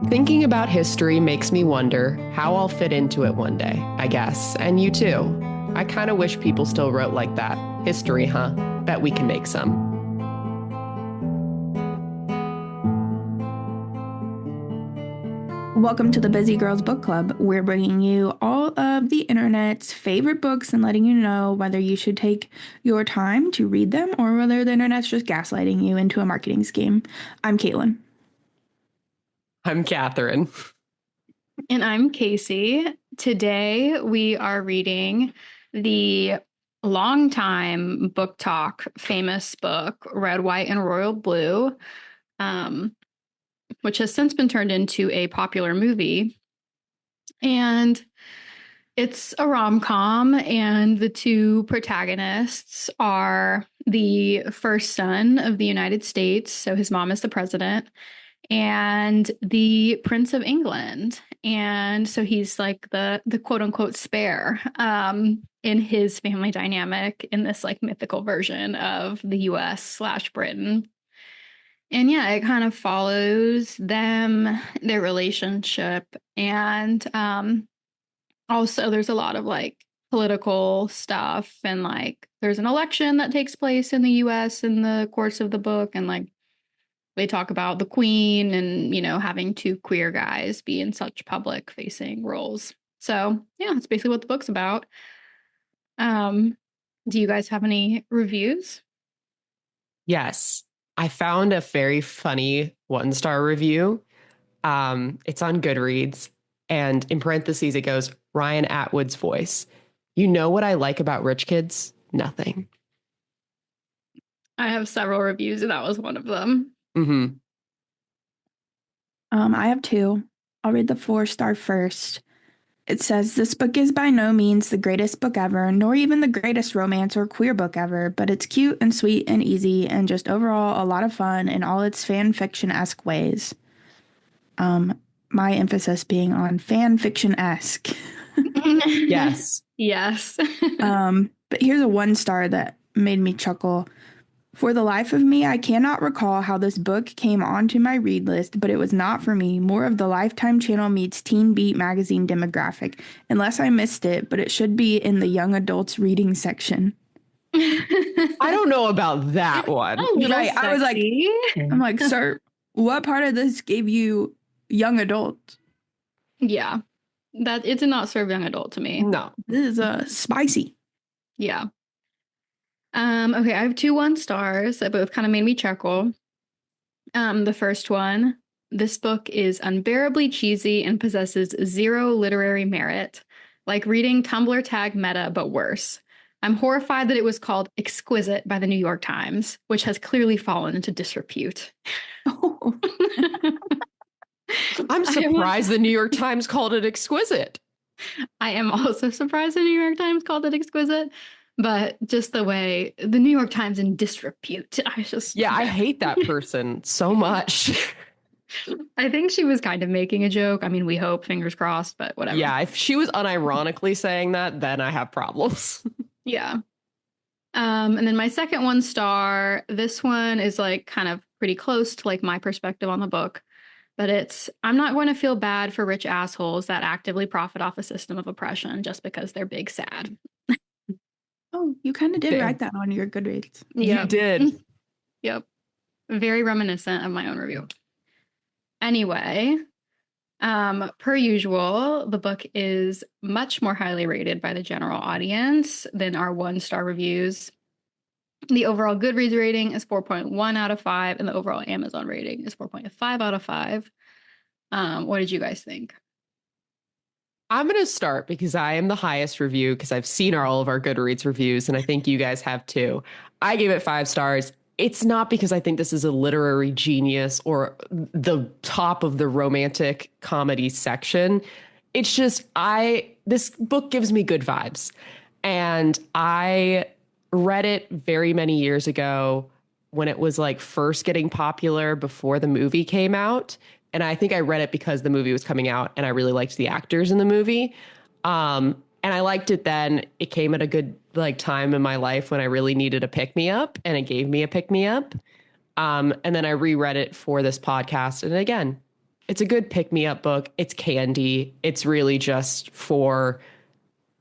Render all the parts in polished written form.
Thinking about history makes me wonder how I'll fit into it one day, I guess. And you too. I kind of wish people still wrote like that. History, huh? Bet we can make some. Welcome to the Busy Girls Book Club. We're bringing you all of the internet's favorite books and letting you know whether you should take your time to read them or whether the internet's just gaslighting you into a marketing scheme. I'm Caitlin. I'm Catherine. And I'm Casey. Today we are reading the longtime book talk famous book, Red, White, and Royal Blue, which has since been turned into a popular movie. And it's a rom-com, and the two protagonists are the first son of the United States, so his mom is the president, and the Prince of England. And so he's like the quote unquote spare in his family dynamic in this like mythical version of the US/Britain. And yeah, it kind of follows them, their relationship. And also there's a lot of like political stuff, and like there's an election that takes place in the US in the course of the book, and like they talk about the Queen and, you know, having two queer guys be in such public facing roles. So yeah, that's basically what the book's about. Do you guys have any reviews? Yes, I found a very funny 1-star review. It's on Goodreads, and in parentheses it goes, Ryan Atwood's voice. You know what I like about rich kids? Nothing. I have several reviews, and that was one of them. Mm-hmm. I have two. I'll read the 4-star first. It says, this book is by no means the greatest book ever, nor even the greatest romance or queer book ever, but it's cute and sweet and easy and just overall a lot of fun in all its fan fiction-esque ways. My emphasis being on fan fiction-esque. Yes. Yes. But here's a 1-star that made me chuckle. For the life of me, I cannot recall how this book came onto my read list, but it was not for me. More of the Lifetime channel meets Teen Beat magazine demographic. Unless I missed it, but it should be in the young adults reading section. I don't know about that one. Right. Sexy. I was like, I'm like, sir, what part of this gave you young adult? Yeah. That it did not serve young adult to me. No. This is spicy. Yeah. Okay, I have two 1-stars that both kind of made me chuckle. The first one, this book is unbearably cheesy and possesses zero literary merit, like reading Tumblr tag meta, but worse. I'm horrified that it was called Exquisite by the New York Times, which has clearly fallen into disrepute. Oh. I'm surprised the New York Times called it exquisite. I am also surprised the New York Times called it Exquisite. But just the way the New York Times in disrepute, I hate that person so much. I think she was kind of making a joke. I mean, we hope, fingers crossed, but whatever. Yeah, if she was unironically saying that, then I have problems. Yeah. And then my second 1-star, this one is like kind of pretty close to like my perspective on the book, but it's, I'm not going to feel bad for rich assholes that actively profit off a system of oppression just because they're big sad. Oh, you kind of did write that on your Goodreads. Yep. You did. Yep. Very reminiscent of my own review. Anyway, per usual, the book is much more highly rated by the general audience than our 1-star reviews. The overall Goodreads rating is 4.1 out of 5, and the overall Amazon rating is 4.5 out of 5. What did you guys think? I'm going to start because I am the highest review because I've seen all of our Goodreads reviews, and I think you guys have too. I gave it 5 stars. It's not because I think this is a literary genius or the top of the romantic comedy section. It's just this book gives me good vibes. And I read it very many years ago when it was like first getting popular before the movie came out. And I think I read it because the movie was coming out and I really liked the actors in the movie. And I liked it then. It came at a good like time in my life when I really needed a pick-me-up, and it gave me a pick-me-up. And then I reread it for this podcast. And again, it's a good pick-me-up book. It's candy. It's really just for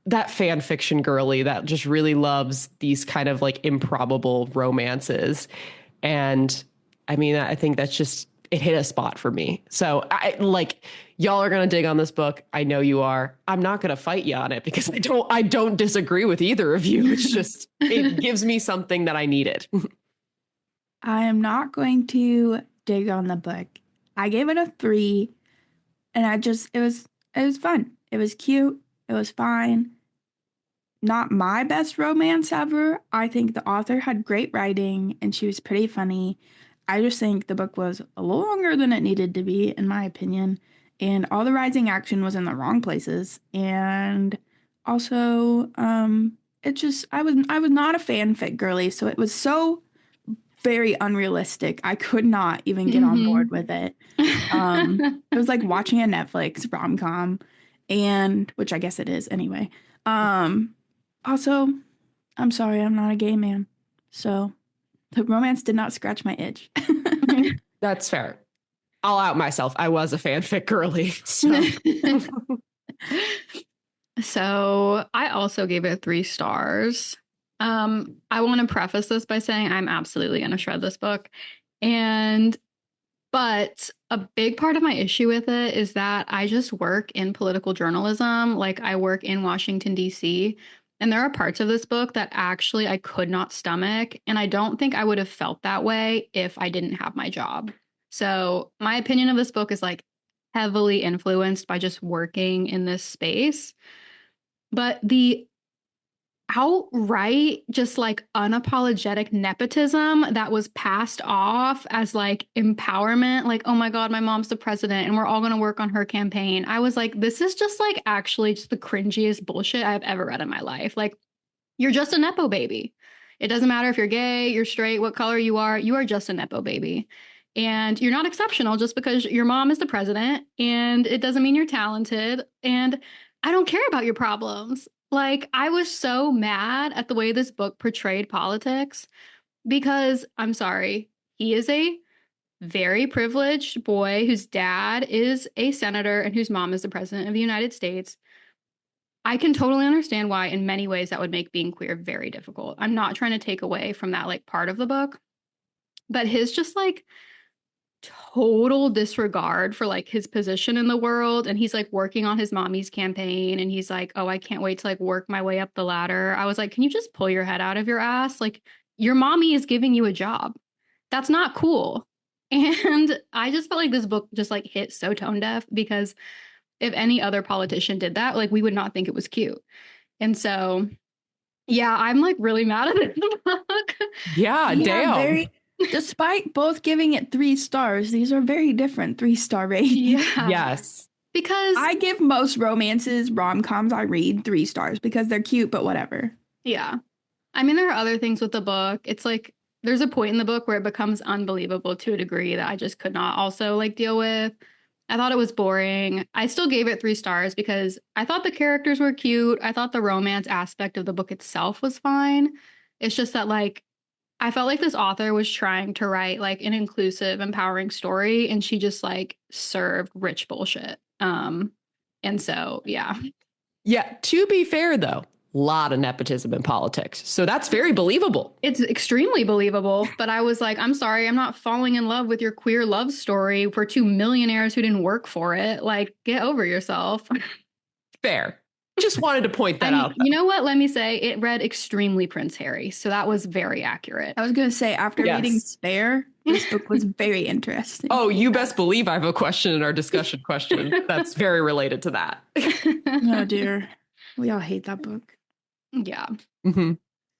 that fan fiction girly that just really loves these kind of like improbable romances. And I mean, I think that's just, it hit a spot for me. So I like, y'all are going to dig on this book. I know you are. I'm not going to fight you on it because I don't disagree with either of you. It's just, it gives me something that I needed. I am not going to dig on the book. I gave it a 3, and it was fun. It was cute. It was fine. Not my best romance ever. I think the author had great writing and she was pretty funny. I just think the book was a little longer than it needed to be, in my opinion. And all the rising action was in the wrong places. And also, I was not a fanfic girly, so it was so very unrealistic. I could not even get on board with it. It was like watching a Netflix rom-com, and which I guess it is anyway. Also, I'm sorry, I'm not a gay man. So the romance did not scratch my itch. That's fair. I'll out myself. I was a fanfic girly. So. So I also gave it 3 stars. I want to preface this by saying I'm absolutely going to shred this book. But a big part of my issue with it is that I just work in political journalism. Like I work in Washington, D.C. And there are parts of this book that actually I could not stomach. And I don't think I would have felt that way if I didn't have my job. So my opinion of this book is like heavily influenced by just working in this space. But the outright, just like unapologetic nepotism that was passed off as like empowerment, like, oh my God, my mom's the president and we're all going to work on her campaign. I was like, this is just like actually just the cringiest bullshit I've ever read in my life. Like, you're just a Nepo baby. It doesn't matter if you're gay, you're straight, what color you are just a Nepo baby. And you're not exceptional just because your mom is the president, and it doesn't mean you're talented. And I don't care about your problems. Like, I was so mad at the way this book portrayed politics because, I'm sorry, he is a very privileged boy whose dad is a senator and whose mom is the president of the United States. I can totally understand why in many ways that would make being queer very difficult. I'm not trying to take away from that like part of the book, but his just like total disregard for like his position in the world, and he's like working on his mommy's campaign and he's like, oh, I can't wait to like work my way up the ladder. I was like, can you just pull your head out of your ass? Like, your mommy is giving you a job. That's not cool. And I just felt like this book just like hit so tone deaf, because if any other politician did that, like, we would not think it was cute. And so yeah, I'm like really mad at this book. Yeah, damn. Despite both giving it 3 stars, these are very different 3-star ratings. Yeah. Yes. Because I give most romances, rom-coms I read 3 stars because they're cute, but whatever. yeah. I mean, there are other things with the book. It's like there's a point in the book where it becomes unbelievable to a degree that I just could not also like deal with. I thought it was boring. I still gave it 3 stars because I thought the characters were cute. I thought the romance aspect of the book itself was fine. It's just that like I felt like this author was trying to write like an inclusive, empowering story, and she just like served rich bullshit. And so yeah. Yeah, to be fair though, a lot of nepotism in politics. So that's very believable. It's extremely believable, but I was like, I'm sorry, I'm not falling in love with your queer love story for 2 millionaires who didn't work for it. Like, get over yourself. Fair. Just wanted to point that out. You know what? Let me say it read extremely Prince Harry. So that was very accurate. I was going to say, after reading Spare, this book was very interesting. Oh, you best believe I have a question in our discussion question that's very related to that. Oh, dear. We all hate that book. Yeah. Mm-hmm.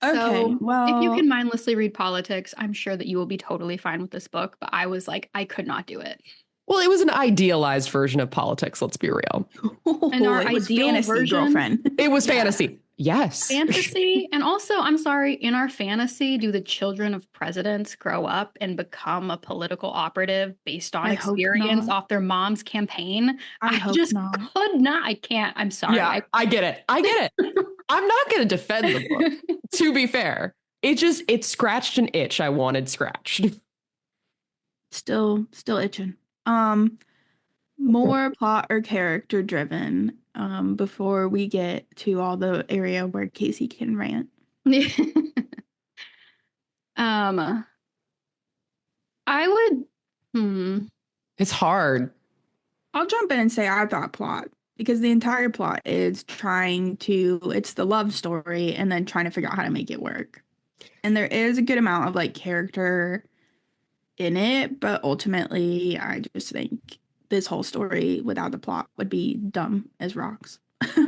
Okay, so well, if you can mindlessly read politics, I'm sure that you will be totally fine with this book. But I was like, I could not do it. Well, it was an idealized version of politics, let's be real. And our it was ideal fantasy, version, girlfriend. It was fantasy. Yes. Fantasy. And also, I'm sorry, in our fantasy, do the children of presidents grow up and become a political operative based on experience off their mom's campaign? I just could not. I can't. I'm sorry. Yeah, I get it. I get it. I'm not going to defend the book, to be fair. It scratched an itch I wanted scratched. Still itching. More plot or character driven, before we get to all the area where Casey can rant. I would. It's hard. I'll jump in and say I thought plot because the entire plot is it's the love story and then trying to figure out how to make it work. And there is a good amount of like character in it, but ultimately I just think this whole story without the plot would be dumb as rocks.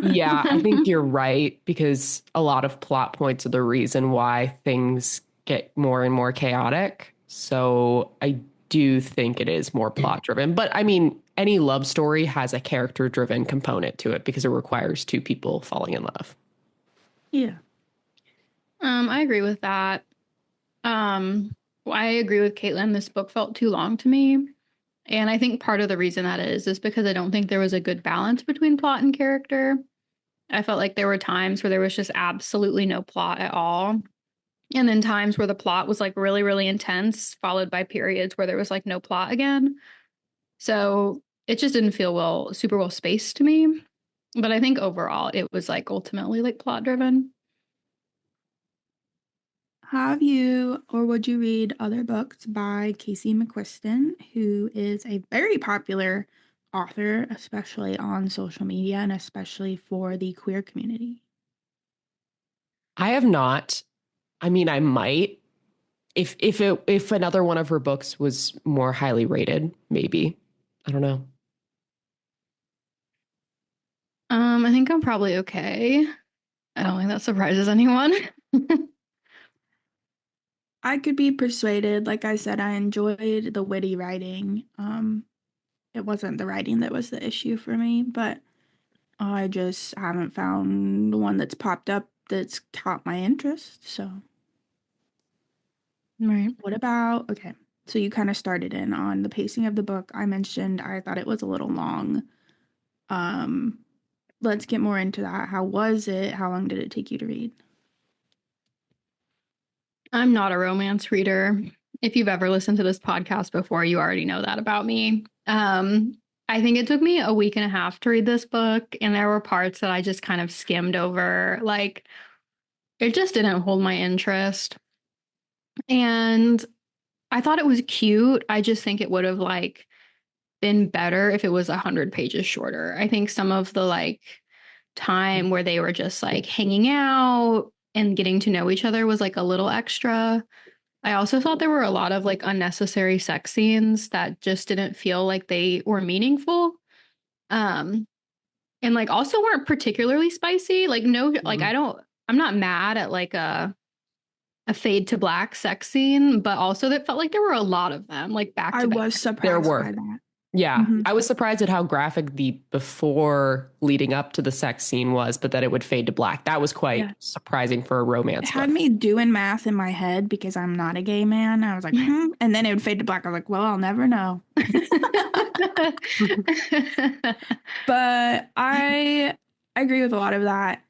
Yeah, I think you're right because a lot of plot points are the reason why things get more and more chaotic. So I do think it is more plot driven. But I mean, any love story has a character driven component to it because it requires two people falling in love. Yeah. I agree with that. I agree with Caitlin. This book felt too long to me. And I think part of the reason that is because I don't think there was a good balance between plot and character. I felt like there were times where there was just absolutely no plot at all. And then times where the plot was like really, really intense, followed by periods where there was like no plot again. So it just didn't feel super well spaced to me. But I think overall it was like ultimately like plot driven. Have you or would you read other books by Casey McQuiston, who is a very popular author, especially on social media and especially for the queer community? I have not. I mean, I might if another one of her books was more highly rated, maybe. I don't know. I think I'm probably okay. I don't think that surprises anyone. I could be persuaded. Like I said, I enjoyed the witty writing. It wasn't the writing that was the issue for me, but I just haven't found one that's popped up that's caught my interest. So, Right. what about, okay, so you kind of started in on the pacing of the book. I mentioned I thought it was a little long. Let's get more into that. How was it? How long did it take you to read? I'm not a romance reader. If you've ever listened to this podcast before, you already know that about me. I think it took me a week and a half to read this book, and there were parts that I just kind of skimmed over. Like, it just didn't hold my interest. And I thought it was cute. I just think it would have like been better if it was 100 pages shorter. I think some of the like time where they were just like hanging out and getting to know each other was like a little extra. I also thought there were a lot of like unnecessary sex scenes that just didn't feel like they were meaningful. Um and like also weren't particularly spicy. Like no like I'm not mad at like a fade to black sex scene, but also that felt like there were a lot of them like back I to back. was There surprised were. by that. Yeah, Mhm. I was surprised at how graphic the before leading up to the sex scene was, but that it would fade to black. That was quite Yeah. surprising for a It romance had book. me doing math in my head because I'm not a gay man. I was like, and then it would fade to black. I was like, well, I'll never know. But I agree with a lot of that.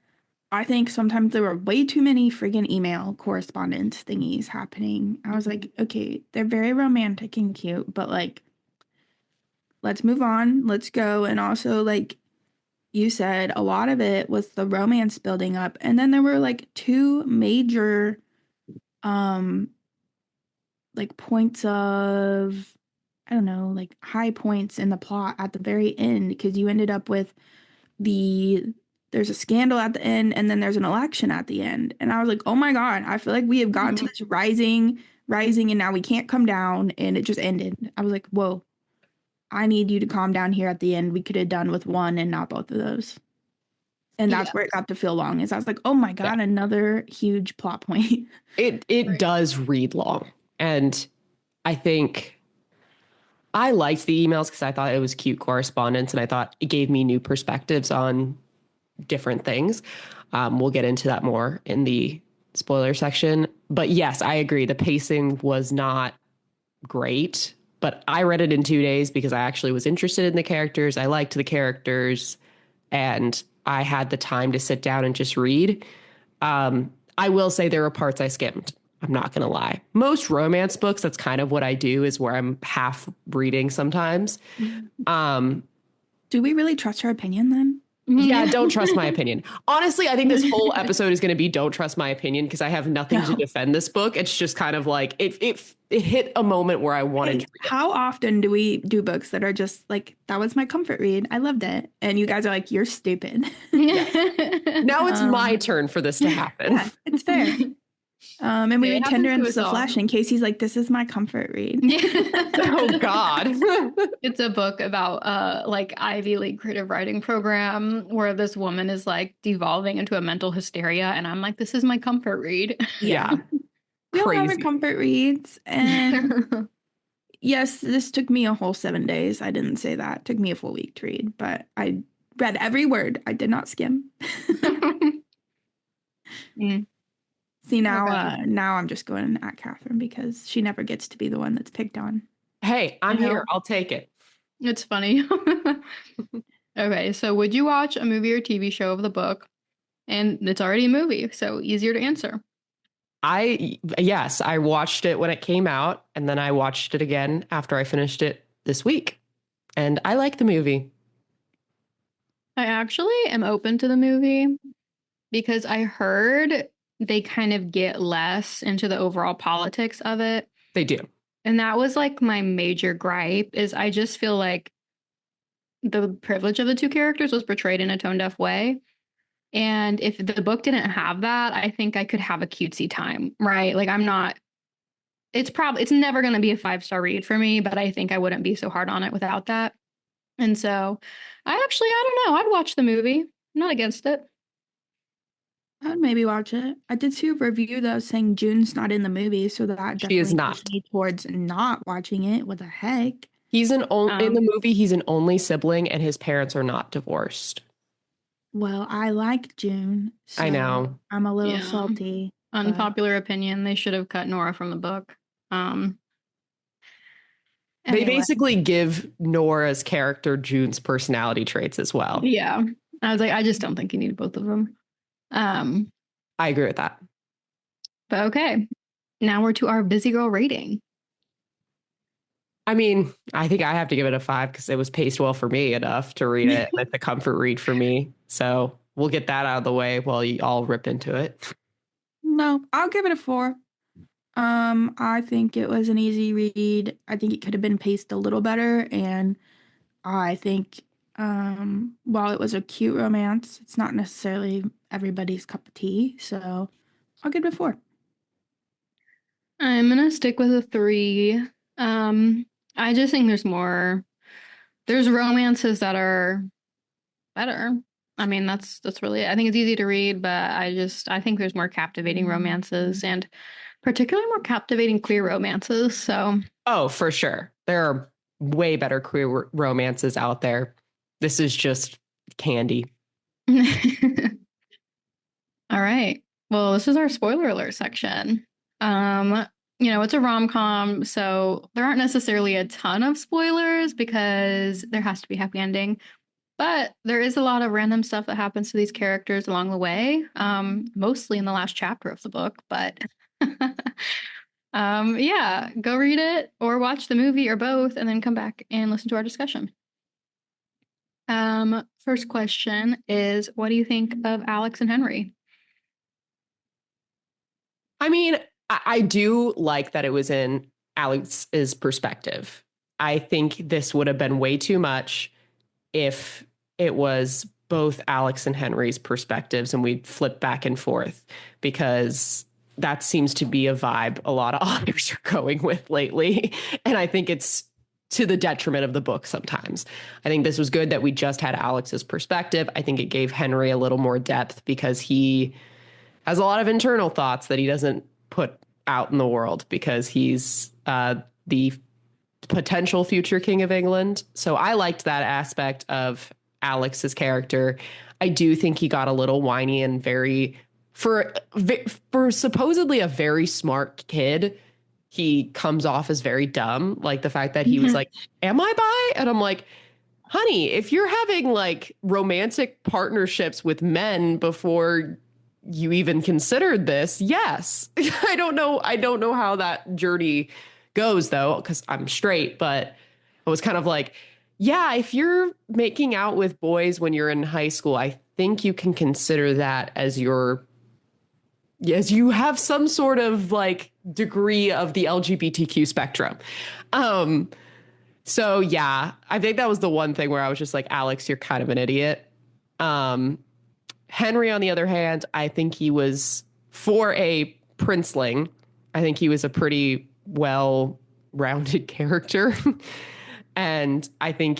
I think sometimes there were way too many friggin' email correspondence thingies happening. I was like, okay, they're very romantic and cute, but like, let's move on. Let's go. And also, like you said, a lot of it was the romance building up. And then there were like two major um like points of I don't know, like high points in the plot at the very end because you ended up with there's a scandal at the end and then there's an election at the end. And I was like, "Oh my God, I feel like we have gotten to this rising and now we can't come down and it just ended." I was like, "Whoa. I need you to calm down here at the end. We could have done with one and not both of those." And Yeah. that's where it got to feel long. Is I was like, "Oh my Yeah. God, another huge plot point." It does read long. And I think I liked the emails because I thought it was cute correspondence and I thought it gave me new perspectives on different things. We'll get into that more in the spoiler section. But yes, I agree. The pacing was not great, but I read it in 2 days because I actually was interested in the characters. I liked the characters and I had the time to sit down and just read. I will say there were parts I skimmed. I'm not going to lie. Most romance books, that's kind of what I do, is where I'm half reading sometimes. Um, Do we really trust her opinion then? yeah, don't trust my opinion. Honestly, I think this whole episode is going to be don't trust my opinion because I have nothing to defend this book. It's just kind of like it hit a moment where I wanted to read it. How often do we do books that are just like, that was my comfort read, I loved it, and you guys are like, you're stupid. Now it's my turn for this to happen. Yeah, it's fair. And we It read happens Tender to and us the all. Flesh, and Casey's like, this is my comfort read. Oh God. It's a book about like Ivy League creative writing program where this woman is like devolving into a mental hysteria, and I'm like, this is my comfort read. Yeah. We all have our Crazy. comfort reads, and yes, this took me a whole 7 days. I didn't say that. It took me a full week to read, but I read every word. I did not skim. See, now I'm just going at Catherine because she never gets to be the one that's picked on. Hey, I'm here. I'll take it. It's funny. Okay, so would you watch a movie or TV show of the book? And it's already a movie, so easier to answer. Yes, I watched it when it came out, and then I watched it again after I finished it this week. And I like the movie. I actually am open to the movie because I heard they kind of get less into the overall politics of it. They do. And that was like my major gripe is I just feel like the privilege of the two characters was portrayed in a tone deaf way. And if the book didn't have that, I think I could have a cutesy time, right? Like it's never going to be a 5-star read for me, but I think I wouldn't be so hard on it without that. And so I don't know. I'd watch the movie. I'm not against it. I'd maybe watch it. I did see a review that was saying June's not in the movie, so that She is definitely not. pushed me towards not watching it. What the heck? He's in the movie, he's an only sibling, and his parents are not divorced. Well, I like June. So I know. I'm a little salty. Unpopular opinion. They should have cut Nora from the book. They basically give Nora's character June's personality traits as well. Yeah. I was like, I just don't think you need both of them. I agree with that. But okay. Now we're to our busy girl rating. I mean, I think I have to give it a 5 because it was paced well for me enough to read it. And it's a comfort read for me. So we'll get that out of the way while you all rip into it. No, I'll give it a 4. I think it was an easy read. I think it could have been paced a little better, and I think while it was a cute romance, it's not necessarily everybody's cup of tea. So I'll give it a 4. I'm gonna stick with a 3. I just think there's romances that are better. I mean, that's really it. I think it's easy to read, but I think there's more captivating romances and particularly more captivating queer romances. So Oh, for sure. There are way better queer romances out there. This is just candy. all right. Well, this is our spoiler alert section. It's a rom-com, so there aren't necessarily a ton of spoilers because there has to be a happy ending. But there is a lot of random stuff that happens to these characters along the way, mostly in the last chapter of the book. But yeah, go read it or watch the movie or both and then come back and listen to our discussion. First question is, what do you think of Alex and Henry? I mean, I do like that it was in Alex's perspective. I think this would have been way too much if it was both Alex and Henry's perspectives and we'd flip back and forth, because that seems to be a vibe a lot of authors are going with lately. And I think it's to the detriment of the book sometimes. I think this was good that we just had Alex's perspective. I think it gave Henry a little more depth because he has a lot of internal thoughts that he doesn't put out in the world because he's the potential future king of England. So I liked that aspect of Alex's character. I do think he got a little whiny and for supposedly a very smart kid, he comes off as very dumb. Like the fact that he was like, am I bi? And I'm like, honey, if you're having like romantic partnerships with men before you even considered this? Yes. I don't know how that journey goes though, because I'm straight, but I was kind of like, yeah, if you're making out with boys when you're in high school, I think you can consider that as your, yes, you have some sort of like degree of the LGBTQ spectrum. Um, so yeah, I think that was the one thing where I was just like, Alex, you're kind of an idiot. Um, Henry, on the other hand, I think he was, for a princeling, I think he was a pretty well rounded character. And I think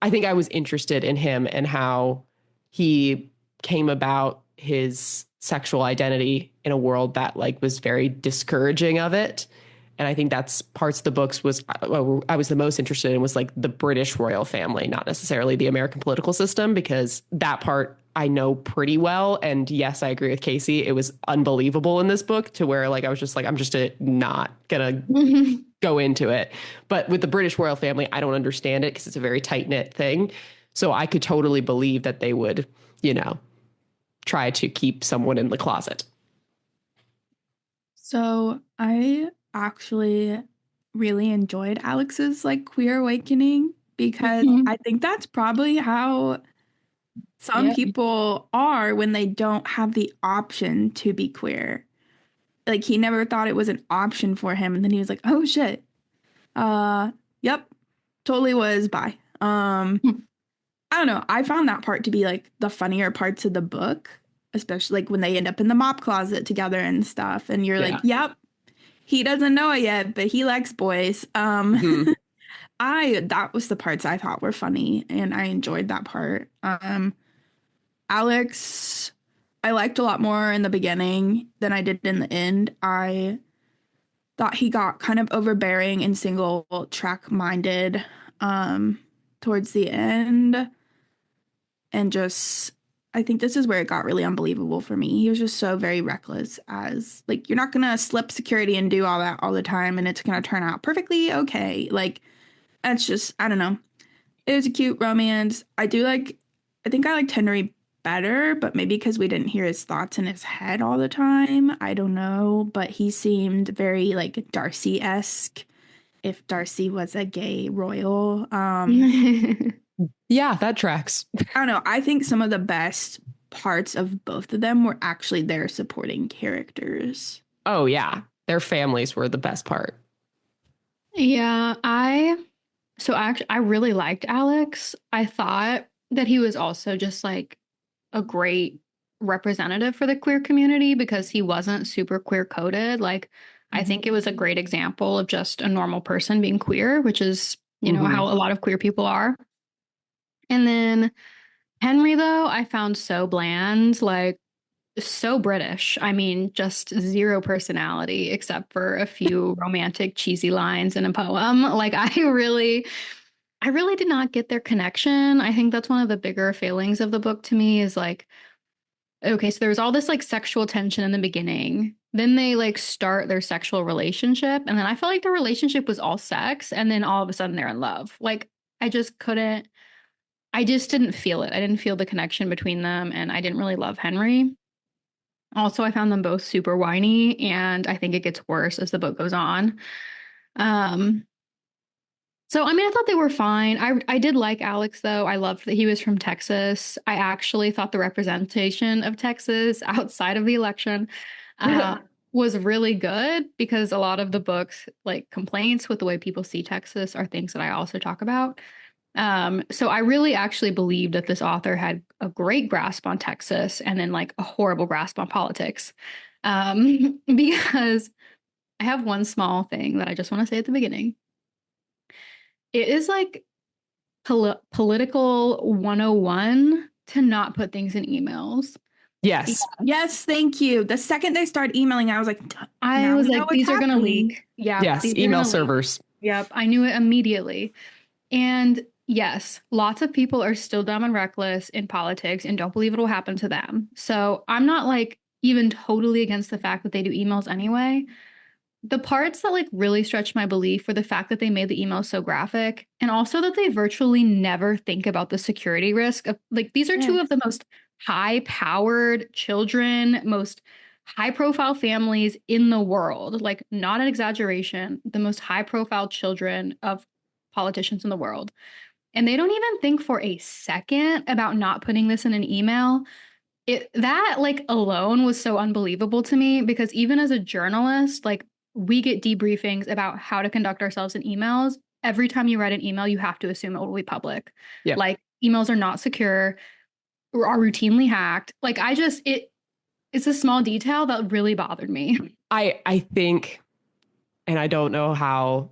I was interested in him and how he came about his sexual identity in a world that like was very discouraging of it. And I think that's parts of the books was I was the most interested in was like the British royal family, not necessarily the American political system, because that part I know pretty well. And yes, I agree with Casey. It was unbelievable in this book to where like I was just like, I'm just not gonna go into it. But with the British royal family, I don't understand it because it's a very tight knit thing. So I could totally believe that they would, you know, try to keep someone in the closet. So I actually really enjoyed Alex's like queer awakening because I think that's probably how some Yeah. people are when they don't have the option to be queer. Like he never thought it was an option for him, and then he was like, "Oh shit, yep, totally was bi." I don't know. I found that part to be like the funnier parts of the book, especially like when they end up in the mop closet together and stuff, and you're like, Yeah. "Yep, he doesn't know it yet, but he likes boys." Mhm. I that was the parts I thought were funny, and I enjoyed that part. Alex, I liked a lot more in the beginning than I did in the end. I thought he got kind of overbearing and single track minded towards the end. And just, I think this is where it got really unbelievable for me. He was just so very reckless, as like, you're not going to slip security and do all that all the time and it's going to turn out perfectly okay. Like, it's just, I don't know. It was a cute romance. I think I liked Henry better, but maybe because we didn't hear his thoughts in his head all the time. I don't know. But he seemed very like Darcy-esque if Darcy was a gay royal. Yeah, that tracks. I don't know. I think some of the best parts of both of them were actually their supporting characters. Oh yeah, their families were the best part. Yeah, I really liked Alex. I thought that he was also just like a great representative for the queer community because he wasn't super queer coded. Like, I think it was a great example of just a normal person being queer, which is, you know, how a lot of queer people are. And then Henry, though, I found so bland, like so British. I mean, just zero personality except for a few romantic, cheesy lines in a poem. Like, I really did not get their connection. I think that's one of the bigger failings of the book to me is like, okay, so there was all this like sexual tension in the beginning. Then they like start their sexual relationship. And then I felt like the relationship was all sex. And then all of a sudden they're in love. Like, I just didn't feel it. I didn't feel the connection between them. And I didn't really love Henry. Also, I found them both super whiny. And I think it gets worse as the book goes on. Um, So, I mean, I thought they were fine. I did like Alex, though. I loved that he was from Texas. I actually thought the representation of Texas outside of the election was really good because a lot of the book's like complaints with the way people see Texas are things that I also talk about. So I really actually believe that this author had a great grasp on Texas and then like a horrible grasp on politics. Because I have one small thing that I just want to say at the beginning. It is like political 101 to not put things in emails. Yes. Yes, thank you. The second they started emailing, I was like, These are going to leak. Yeah. Yes. Email servers. Leak. Yep. I knew it immediately. And yes, lots of people are still dumb and reckless in politics and don't believe it will happen to them. So I'm not like even totally against the fact that they do emails anyway. The parts that like really stretched my belief were the fact that they made the email so graphic and also that they virtually never think about the security risk of like these are two of the most high-powered children, most high-profile families in the world. Like, not an exaggeration, the most high-profile children of politicians in the world. And they don't even think for a second about not putting this in an email. That like alone was so unbelievable to me, because even as a journalist, like, we get debriefings about how to conduct ourselves in emails. Every time you write an email, you have to assume it will be public. Yep. Like, emails are not secure or are routinely hacked. Like, it's a small detail that really bothered me. I think, and I don't know how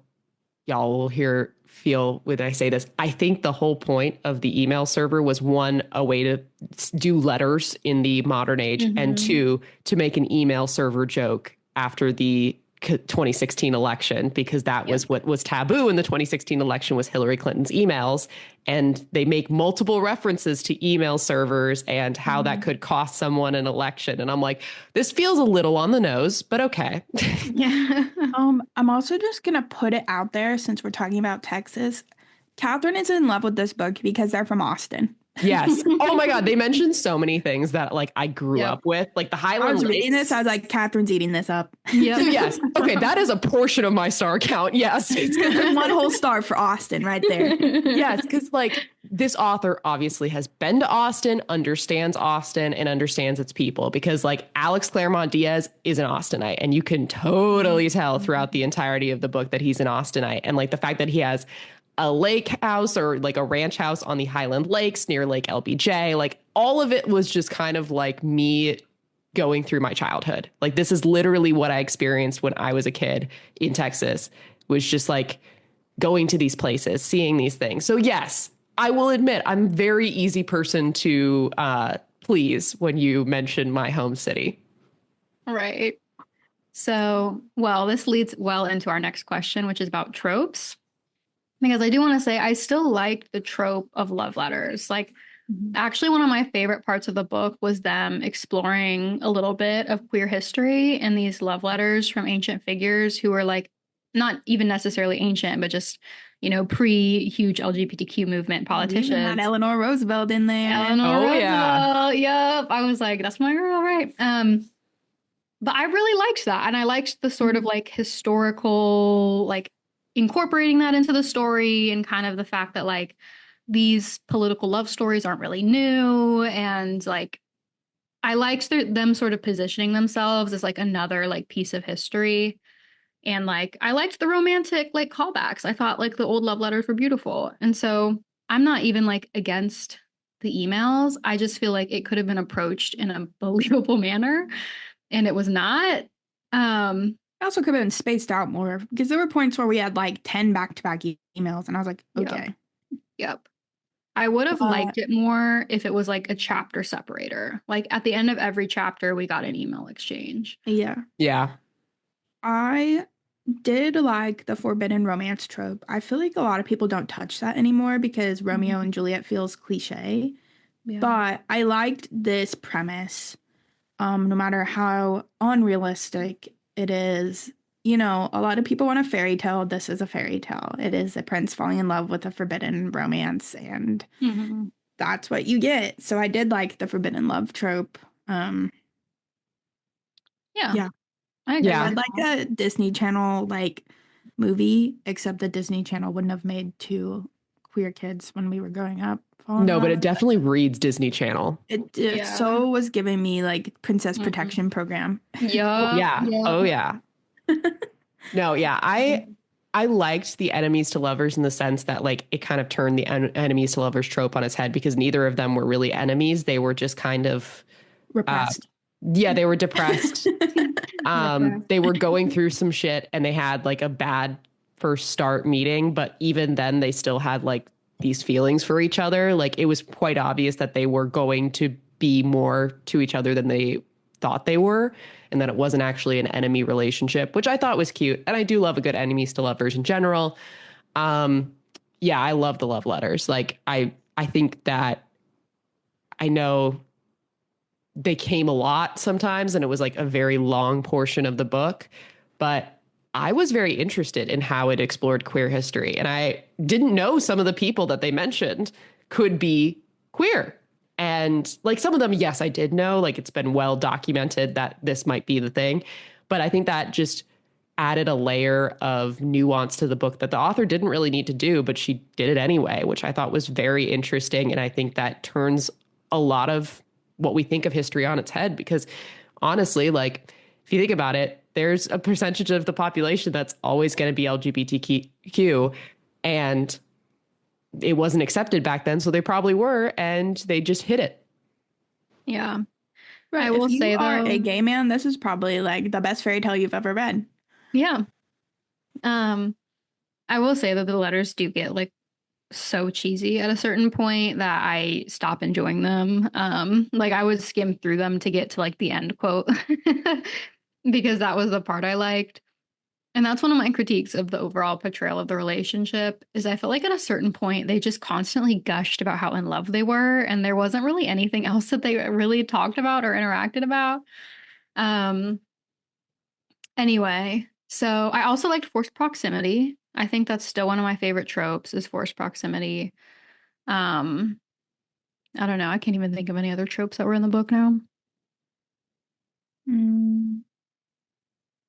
y'all will feel when I say this. I think the whole point of the email server was, one, a way to do letters in the modern age, and two, to make an email server joke after the 2016 election, because that was what was taboo in the 2016 election, was Hillary Clinton's emails. And they make multiple references to email servers and how that could cost someone an election. And I'm like, this feels a little on the nose, but okay. Yeah. I'm also just gonna put it out there, since we're talking about Texas. Catherine is in love with this book because they're from Austin. Yes. Oh my God. They mentioned so many things that like I grew up with, like the Highland I was Lakes. reading this, I was like, Catherine's eating this up. Yeah. So yes. Okay. That is a portion of my star count. Yes. One whole star for Austin right there. Yes. Because like this author obviously has been to Austin, understands Austin, and understands its people, because like Alex Claremont Diaz is an Austinite, and you can totally tell throughout the entirety of the book that he's an Austinite. And like the fact that he has a lake house or like a ranch house on the Highland Lakes near Lake LBJ, like all of it was just kind of like me going through my childhood. Like this is literally what I experienced when I was a kid in Texas, was just like going to these places, seeing these things. So yes, I will admit I'm a very easy person to please when you mention my home city. Right. So, well, this leads well into our next question, which is about tropes. Because I do want to say I still liked the trope of love letters. Like, actually, one of my favorite parts of the book was them exploring a little bit of queer history and these love letters from ancient figures who were like, not even necessarily ancient, but just, you know, pre-huge LGBTQ movement politicians. Even had Eleanor Roosevelt in there. Eleanor Roosevelt. Yep. I was like, that's my girl, right? But I really liked that. And I liked the sort of like historical, like, incorporating that into the story, and kind of the fact that like these political love stories aren't really new, and like I liked them sort of positioning themselves as like another like piece of history. And like I liked the romantic like callbacks. I thought like the old love letters were beautiful, and so I'm not even like against the emails. I just feel like it could have been approached in a believable manner, and it was not. It also could have been spaced out more, because there were points where we had like 10 back-to-back emails, and I was like, okay. Yep. I would have liked it more if it was like a chapter separator. Like at the end of every chapter, we got an email exchange. Yeah. Yeah. I did like the forbidden romance trope. I feel like a lot of people don't touch that anymore because Romeo and Juliet feels cliche. Yeah. But I liked this premise. No matter how unrealistic it is, you know, a lot of people want a fairy tale. This is a fairy tale. It is a prince falling in love with a forbidden romance, and that's what you get. So I did like the forbidden love trope. Yeah. I agree. I'd like a Disney Channel like movie, except the Disney Channel wouldn't have made two queer kids when we were growing up. No, but it definitely reads Disney Channel. It so was giving me like Princess Protection Program. Yeah. Oh yeah. No, yeah. I liked the enemies to lovers in the sense that like it kind of turned the enemies to lovers trope on its head, because neither of them were really enemies. They were just kind of repressed. They were depressed. They were going through some shit, and they had like a bad first start meeting, but even then they still had like these feelings for each other. Like it was quite obvious that they were going to be more to each other than they thought they were, and that it wasn't actually an enemy relationship, which I thought was cute. And I do love a good enemies to lovers in general. Yeah, I love the love letters. Like I think that I know they came a lot sometimes, and it was like a very long portion of the book, but I was very interested in how it explored queer history. And I didn't know some of the people that they mentioned could be queer. And like some of them, yes, I did know, like it's been well documented that this might be the thing. But I think that just added a layer of nuance to the book that the author didn't really need to do, but she did it anyway, which I thought was very interesting. And I think that turns a lot of what we think of history on its head, because honestly, like if you think about it, there's a percentage of the population that's always going to be LGBTQ, and it wasn't accepted back then, so they probably were, and they just hid it. Yeah. Right. I will if you say, are though, a gay man, this is probably like the best fairy tale you've ever read. yeah. I will say that the letters do get like so cheesy at a certain point that I stop enjoying them. Like I would skim through them to get to like the end quote because that was the part I liked. And that's one of my critiques of the overall portrayal of the relationship is I felt like at a certain point they just constantly gushed about how in love they were and there wasn't really anything else that they really talked about or interacted about. Um anyway, so I also liked forced proximity. I think that's still one of my favorite tropes is forced proximity. Um I don't know, I can't even think of any other tropes that were in the book now. Mm.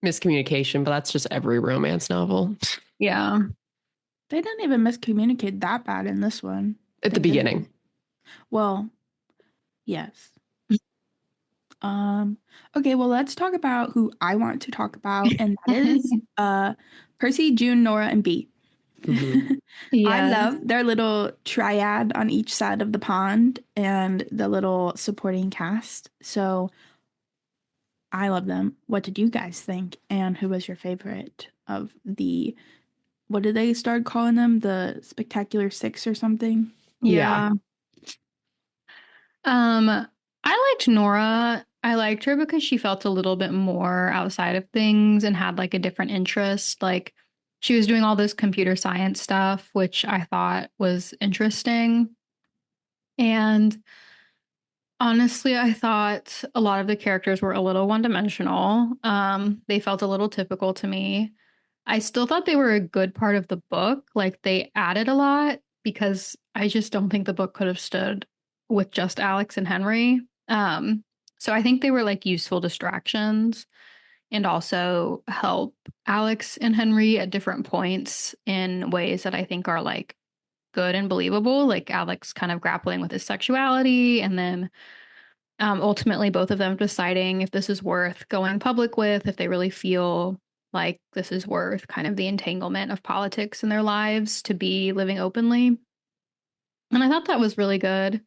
Miscommunication, but that's just every romance novel Yeah. They didn't even miscommunicate that bad in this one. at the They just- beginning. Well, yes. Okay, well, let's talk about who I want to talk about, and that is Percy, June, Nora, and B. Mhm. I Yeah. love their little triad on each side of the pond and the little supporting cast. So I love them. What did you guys think? And who was your favorite of the, what did they start calling them? The Spectacular Six or something? Yeah. I liked Nora. I liked her because she felt a little bit more outside of things and had like a different interest. Like she was doing all this computer science stuff, which I thought was interesting. And honestly, I thought a lot of the characters were a little one-dimensional. They felt a little typical to me. I still thought they were a good part of the book. Like they added a lot because I just don't think the book could have stood with just Alex and Henry. So I think they were like useful distractions and also help Alex and Henry at different points in ways that I think are like good and believable. Like Alex kind of grappling with his sexuality and then ultimately both of them deciding if this is worth going public with, if they really feel like this is worth kind of the entanglement of politics in their lives to be living openly. And I thought that was really good.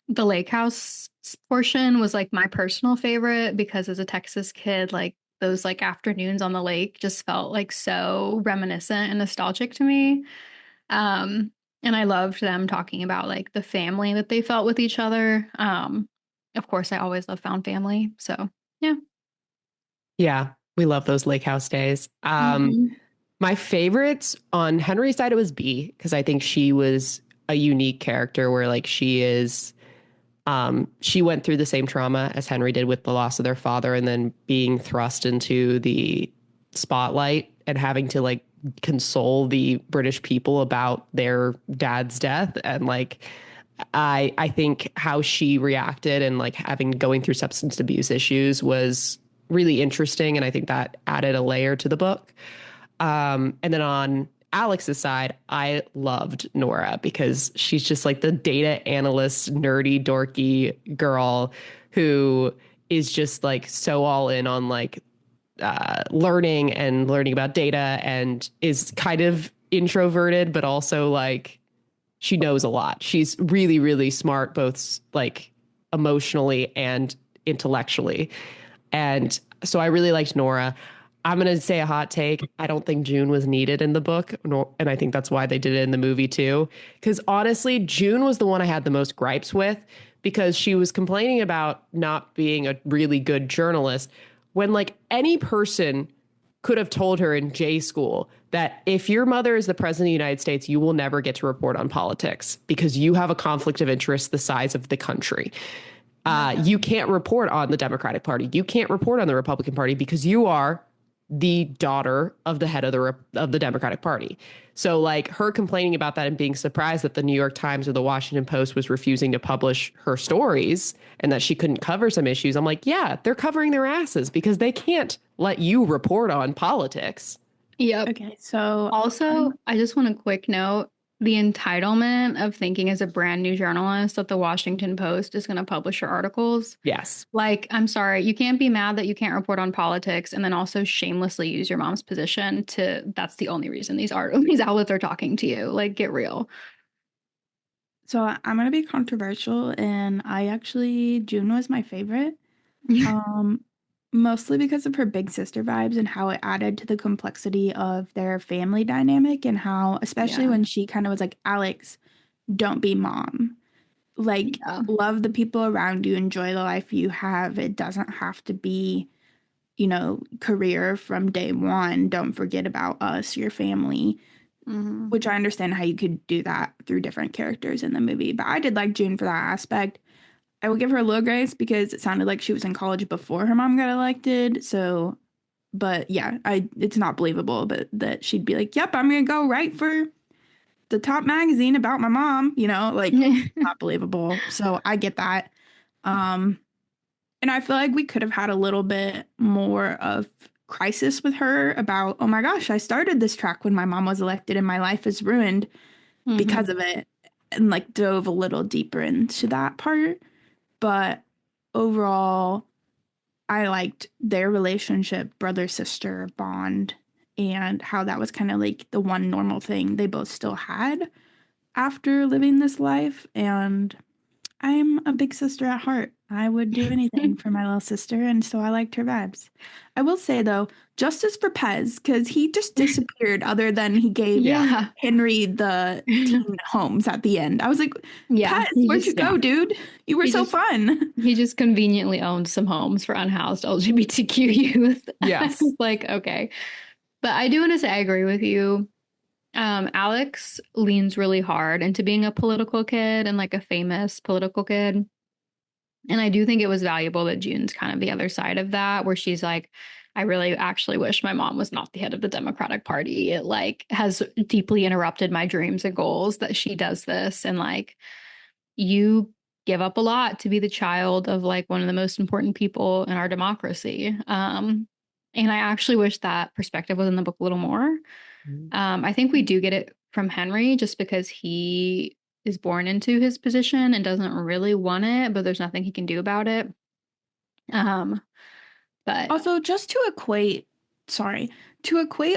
The lake house portion was like my personal favorite because as a Texas kid, like those like afternoons on the lake just felt like so reminiscent and nostalgic to me. And I loved them talking about like the family that they felt with each other. Of course, I always love found family. So yeah. Yeah, we love those lake house days. Mhm. My favorites on Henry's side, it was B, because I think she was a unique character where like she went through the same trauma as Henry did with the loss of their father and then being thrust into the spotlight and having to like console the British people about their dad's death. And like I think how she reacted and like having going through substance abuse issues was really interesting. And I think that added a layer to the book. And then on Alex's side, I loved Nora because she's just like the data analyst, nerdy, dorky girl who is just like so all in on like learning about data and is kind of introverted, but also like she knows a lot. She's really, really smart, both like emotionally and intellectually. And so I really liked Nora. I'm going to say a hot take. I don't think June was needed in the book. And I think that's why they did it in the movie too. Because honestly, June was the one I had the most gripes with because she was complaining about not being a really good journalist when like any person could have told her in J school that if your mother is the president of the United States, you will never get to report on politics because you have a conflict of interest the size of the country. You can't report on the Democratic Party. You can't report on the Republican Party because you are the daughter of the head of the Democratic Party. So like her complaining about that and being surprised that the New York Times or the Washington Post was refusing to publish her stories and that she couldn't cover some issues. I'm like, yeah, they're covering their asses because they can't let you report on politics. Yep. Okay, so Also, I just want a quick note. The entitlement of thinking as a brand new journalist that the Washington Post is going to publish your articles. Yes. Like, I'm sorry, you can't be mad that you can't report on politics and then also shamelessly use your mom's position that's the only reason these outlets are talking to you. Like, get real. So I'm gonna be controversial, and June was my favorite. Mostly because of her big sister vibes and how it added to the complexity of their family dynamic, and how, especially when she kind of was like, Alex, don't be mom. Like, love the people around you, enjoy the life you have. It doesn't have to be, career from day one. Don't forget about us, your family. Which I understand how you could do that through different characters in the movie. But I did like June for that aspect. I will give her a little grace because it sounded like she was in college before her mom got elected. So, but yeah, it's not believable, but that she'd be like, yep, I'm going to go write for the top magazine about my mom, like not believable. So I get that. And I feel like we could have had a little bit more of crisis with her about, oh my gosh, I started this track when my mom was elected and my life is ruined because of it, and like dove a little deeper into that part. But overall, I liked their relationship, brother sister bond, and how that was kind of like the one normal thing they both still had after living this life. And I'm a big sister at heart. I would do anything for my little sister, and so I liked her vibes. I will say, though, justice for Pez, because he just disappeared other than he gave Henry the teen homes at the end. I was like, Pez, where'd you go, dude? You were so fun. He just conveniently owned some homes for unhoused LGBTQ youth. Yes. Like, okay. But I do want to say I agree with you. Alex leans really hard into being a political kid and like a famous political kid. And I do think it was valuable that June's kind of the other side of that, where she's like, I really actually wish my mom was not the head of the Democratic Party. It like has deeply interrupted my dreams and goals that she does this. And like, you give up a lot to be the child of like one of the most important people in our democracy. And I actually wish that perspective was in the book a little more. I think we do get it from Henry just because he is born into his position and doesn't really want it, but there's nothing he can do about it. But also, just to equate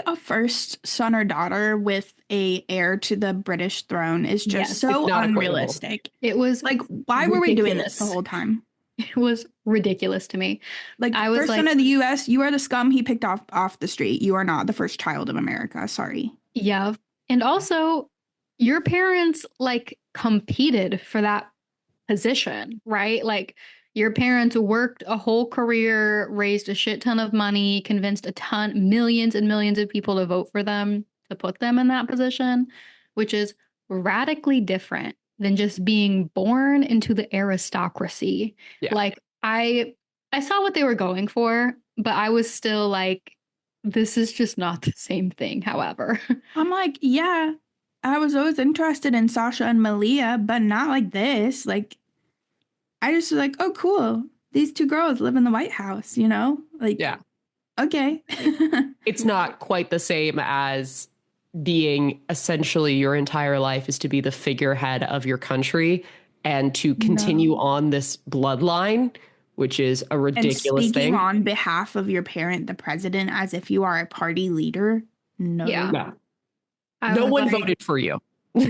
a first son or daughter with a heir to the British throne is just so unrealistic. It was like, why were we doing this the whole time? It was ridiculous to me. Like, I was first son of the U.S., you are the scum he picked off the street. You are not the first child of America. Sorry. Yeah. And also, your parents, like, competed for that position, right? Like, your parents worked a whole career, raised a shit ton of money, convinced millions and millions of people to vote for them, to put them in that position, which is radically different than just being born into the aristocracy. Yeah. Like, I saw what they were going for, but I was still like, this is just not the same thing, however. I'm like, yeah, I was always interested in Sasha and Malia, but not like this. Like, I just was like, oh, cool. These two girls live in the White House, Like, yeah. Okay. It's not quite the same as being essentially your entire life is to be the figurehead of your country and to continue on this bloodline, which is a ridiculous and speaking thing. On behalf of your parent, the president, as if you are a party leader. No. Yeah. No one voted for you.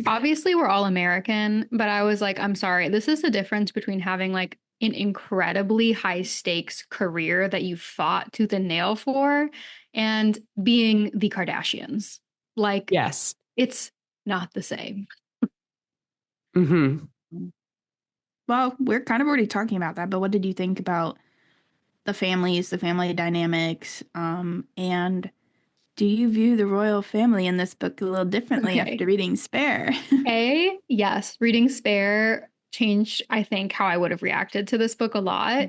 Obviously, we're all American, but I was like, I'm sorry. This is the difference between having like an incredibly high stakes career that you fought tooth and nail for and being the Kardashians. Like, yes, it's not the same. Well, we're kind of already talking about that, but what did you think about the families, the family dynamics, and do you view the royal family in this book a little differently after reading Spare? Yes, reading Spare changed, I think, how I would have reacted to this book a lot.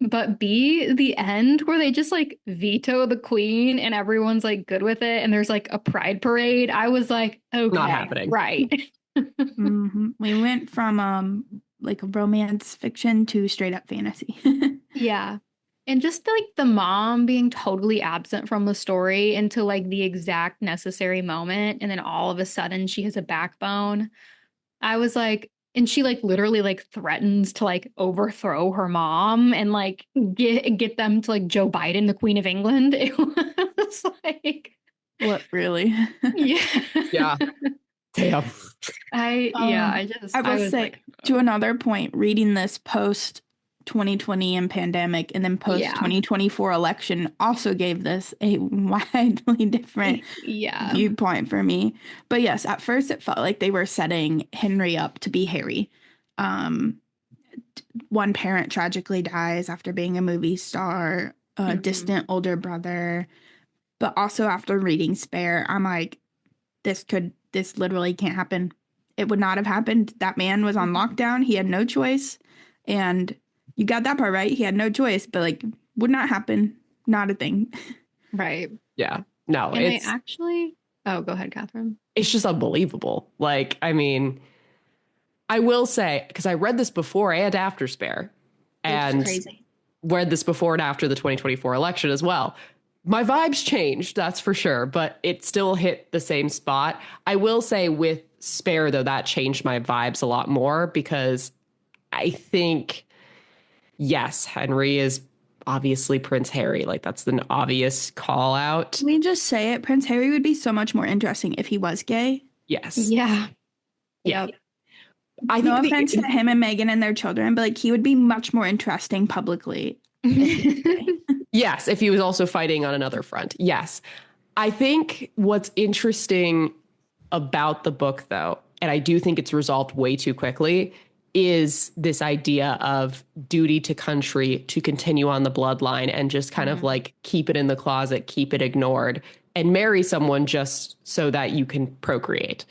But B, the end where they just like veto the queen and everyone's like good with it and there's like a pride parade. I was like, Not okay, happening. right. We went from like a romance fiction to straight up fantasy. Yeah. And just like the mom being totally absent from the story until like the exact necessary moment. And then all of a sudden she has a backbone. I was like, and she like literally like threatens to like overthrow her mom and like get them to like Joe Biden, the Queen of England. It was like, What, really? yeah. Yeah. Damn. I will was say, like, to another point, reading this post 2020 and pandemic and then post yeah. 2024 election also gave this a widely different Yeah. viewpoint for me. But yes, at first it felt like they were setting Henry up to be Harry. Um, One parent tragically dies after being a movie star, a distant older brother. But also after reading Spare, I'm like, this literally can't happen. It would not have happened. That man was on lockdown. He had no choice. And you got that part right. He had no choice, but like, would not happen. Not a thing. Right. Yeah. No, And they actually, oh, go ahead, Catherine. it's just unbelievable. Like, I mean, I will say, because I read this before and after Spare, and Crazy. read this before and after the 2024 election as well. My vibes changed, that's for sure, but it still hit the same spot. I will say with Spare, though, that changed my vibes a lot more because I think, yes, Henry is obviously Prince Harry. Like, that's an obvious call out. Let me just say it. Prince Harry would be so much more interesting if he was gay. Yes. Yeah. Yeah. Yep. I No think offense to him and Meghan and their children, but like he would be much more interesting publicly. Yes, if he was also fighting on another front. Yes. I think what's interesting about the book, though, and I do think it's resolved way too quickly, is this idea of duty to country to continue on the bloodline and just kind of like keep it in the closet, keep it ignored, and marry someone just so that you can procreate.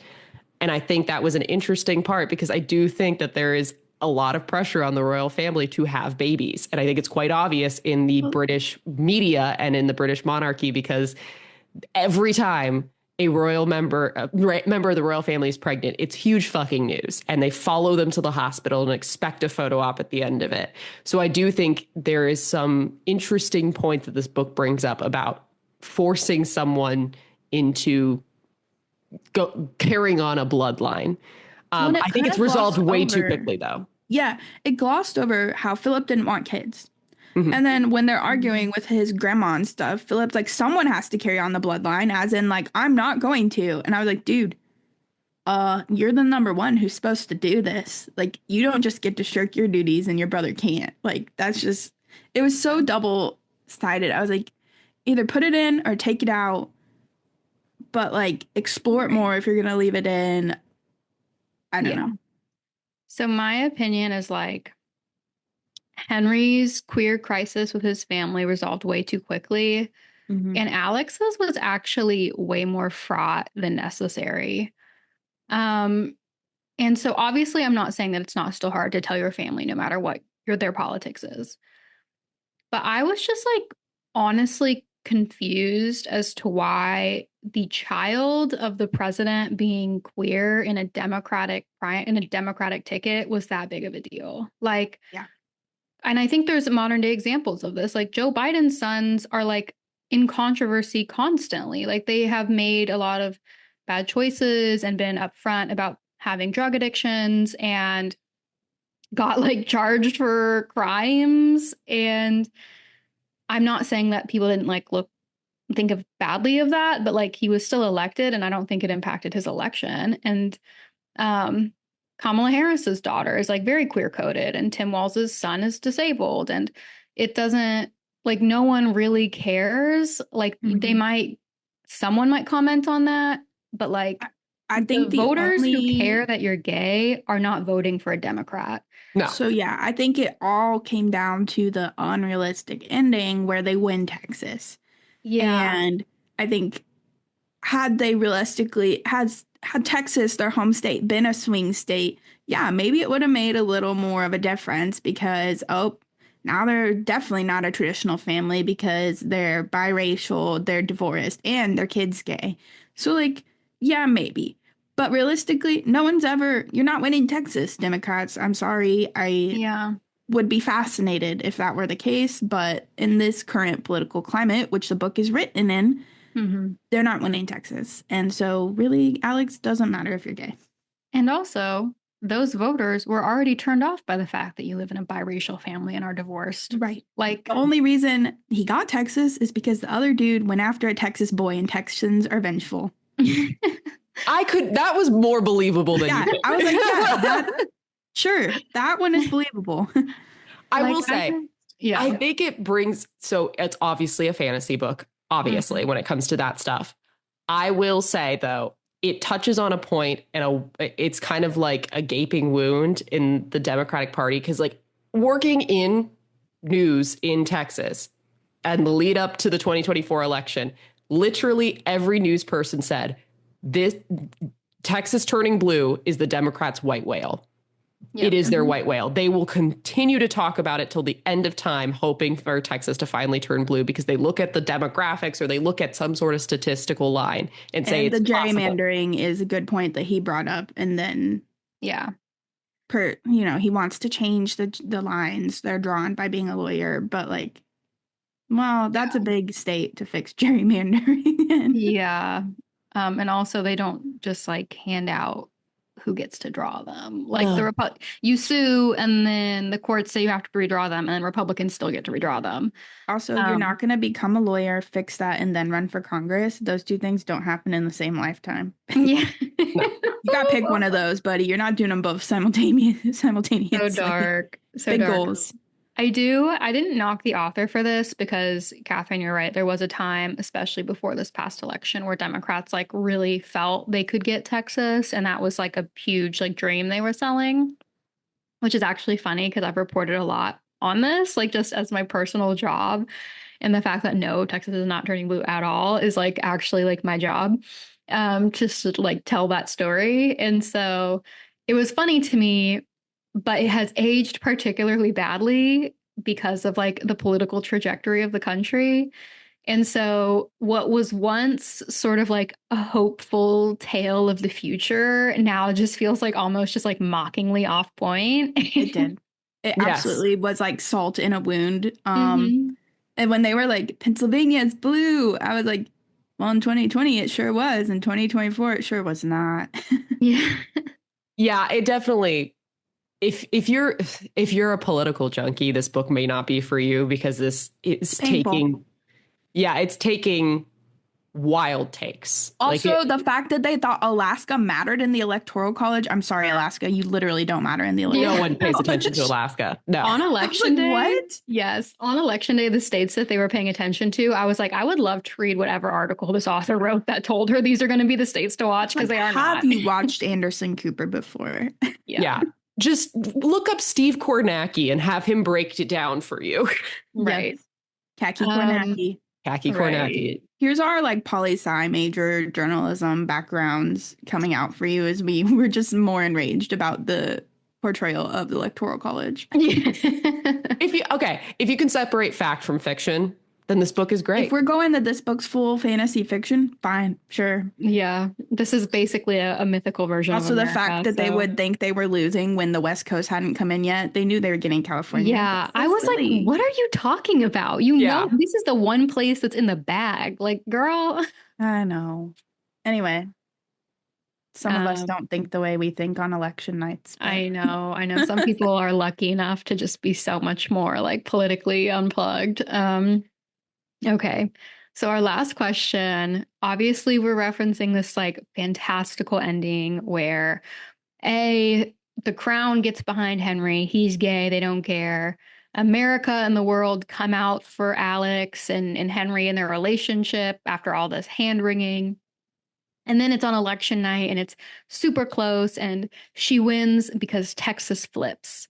And I think that was an interesting part because I do think that there is a lot of pressure on the royal family to have babies. And I think it's quite obvious in the British media and in the British monarchy because every time a member of the royal family is pregnant, it's huge fucking news. And they follow them to the hospital and expect a photo op at the end of it. So I do think there is some interesting point that this book brings up about forcing someone into carrying on a bloodline. I think it's resolved way too quickly, though. Yeah, it glossed over how Philip didn't want kids. And then when they're arguing with his grandma and stuff, Philip's like, someone has to carry on the bloodline, as in, like, I'm not going to. And I was like, dude, you're the number one who's supposed to do this. Like, you don't just get to shirk your duties and your brother can't. Like, that's just, it was so double-sided. I was like, either put it in or take it out, but, like, explore it more if you're going to leave it in. I don't know. So my opinion is like, Henry's queer crisis with his family resolved way too quickly. And Alex's was actually way more fraught than necessary. And so obviously I'm not saying that it's not still hard to tell your family no matter what their politics is. But I was just like honestly confused as to why the child of the president being queer in a democratic ticket was that big of a deal. Like, yeah. And I think there's modern day examples of this. Like Joe Biden's sons are like in controversy constantly. Like they have made a lot of bad choices and been upfront about having drug addictions and got like charged for crimes. And I'm not saying that people didn't like think of badly of that, but like he was still elected and I don't think it impacted his election. And Kamala Harris's daughter is like very queer coded and Tim Walls's son is disabled and it doesn't like no one really cares. Like someone might comment on that, but like I think the voters who care that you're gay are not voting for a Democrat. No. So yeah, I think it all came down to the unrealistic ending where they win Texas. Yeah. And I think had they realistically had Texas, their home state, been a swing state, yeah, maybe it would have made a little more of a difference because Now they're definitely not a traditional family because they're biracial, they're divorced, and their kid's gay. So, like, yeah, maybe. But realistically, you're not winning Texas, Democrats. I'm sorry. I Yeah. would be fascinated if that were the case. But in this current political climate, which the book is written in, they're not winning Texas. And so, really, Alex, doesn't matter if you're gay. And also, those voters were already turned off by the fact that you live in a biracial family and are divorced. Right. Like, the only reason he got Texas is because the other dude went after a Texas boy, and Texans are vengeful. That was more believable than you. I was like, sure, that one is believable. I will say, I think it brings, so it's obviously a fantasy book, obviously, when it comes to that stuff. I will say, though, it touches on a point, and it's kind of like a gaping wound in the Democratic Party, because like working in news in Texas and the lead up to the 2024 election, literally every news person said, this Texas turning blue is the Democrats' white whale. Yep. It is their white whale. They will continue to talk about it till the end of time, hoping for Texas to finally turn blue, because they look at the demographics or they look at some sort of statistical line and say the gerrymandering is a good point that he brought up. And then, he wants to change the lines they're drawn by being a lawyer, but like, well, that's a big state to fix gerrymandering. Yeah. And also they don't just like hand out who gets to draw them. Like you sue, and then the courts say you have to redraw them, and then Republicans still get to redraw them. Also, you're not going to become a lawyer, fix that, and then run for Congress. Those two things don't happen in the same lifetime. Yeah. You got to pick one of those, buddy. You're not doing them both simultaneously. So dark. So big dark. goals. I didn't knock the author for this because, Catherine, you're right. There was a time, especially before this past election, where Democrats like really felt they could get Texas. And that was like a huge like dream they were selling, which is actually funny because I've reported a lot on this, like just as my personal job. And the fact that no, Texas is not turning blue at all is like actually like my job, just to like tell that story. And so it was funny to me, but it has aged particularly badly because of like the political trajectory of the country. And so what was once sort of like a hopeful tale of the future now just feels like almost just like mockingly off point. It did. It absolutely was like salt in a wound. And when they were like, Pennsylvania is blue, I was like, well, in 2020, it sure was. In 2024, it sure was not. Yeah, it definitely. If you're a political junkie, this book may not be for you, because this is taking wild takes. Also, the fact that they thought Alaska mattered in the Electoral College. I'm sorry, Alaska. You literally don't matter in the Electoral College. No one pays attention to Alaska. No. On election day. What? Yes. On election day, the states that they were paying attention to, I was like, I would love to read whatever article this author wrote that told her these are going to be the states to watch, because they are not. Have you watched Anderson Cooper before? Yeah. Just look up Steve Kornacki and have him break it down for you. Right. Yes. Khaki Kornacki. Khaki Kornacki. Here's our like poli-sci major journalism backgrounds coming out for you, as we were just more enraged about the portrayal of the Electoral College. If you can separate fact from fiction, then this book is great. If we're going that this book's full fantasy fiction, fine, sure. Yeah, this is basically a mythical version also, of America, the fact that they would think they were losing when the West Coast hadn't come in yet. They knew they were getting California. Yeah, I was silly. Like, what are you talking about? You know, this is the one place that's in the bag. Like, girl. I know. Anyway. Some of us don't think the way we think on election nights. But. I know. Some people are lucky enough to just be so much more like politically unplugged. Okay. So our last question, obviously we're referencing this like fantastical ending where the crown gets behind Henry. He's gay. They don't care. America and the world come out for Alex and Henry and their relationship after all this hand wringing. And then it's on election night and it's super close and she wins because Texas flips,